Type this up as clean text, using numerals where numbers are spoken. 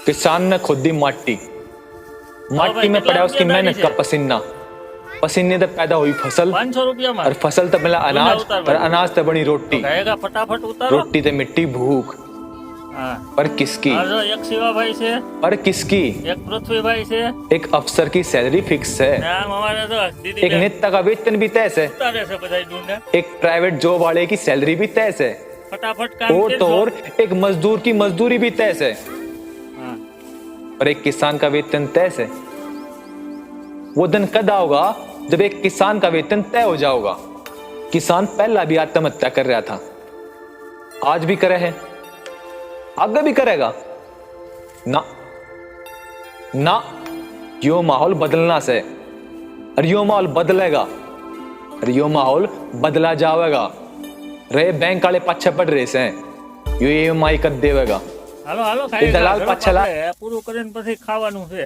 किसान ने खोदी माटी, माटी में पड़ा उसकी मेहनत का पसीना, पसीने से पैदा हुई फसल 500 रुपया में और फसल तो मिला अनाज और अनाज तो बनी रोटी, कहेगा फटाफट उतारो। रोटी तो मिट्टी भूख। हाँ। पर किसकी? और एक शिवाभाई से, पर किसकी? एक पृथ्वीभाई से। एक अफसर की सैलरी फिक्स है, नाम हमारे तो दीदी एक नेता का वेतन भी तय है, उतारे से बधाई ढूंढे। एक प्राइवेट जॉब वाले की सैलरी भी तय है, फटाफट काम और तो और एक मजदूर की मजदूरी भी तय है। हाँ। और एक किसान का वेतन तय है। वो दिन कद आओगा जब एक किसान का वेतन तय हो जाएगा। किसान पहला भी आत्महत्या कर रहा था, आज भी करे है, आगे भी करेगा ना ना। यो माहौल बदलना से, और यो माहौल बदलेगा, और यो माहौल बदला जाएगा। रे बैंक वाले पाछे पड़ रहे से, यो EMI कर देवेगा। હાલો હાલો એ દલાલ ખાઈ પાછળ પૂરું કરીને પછી ખાવાનું છે।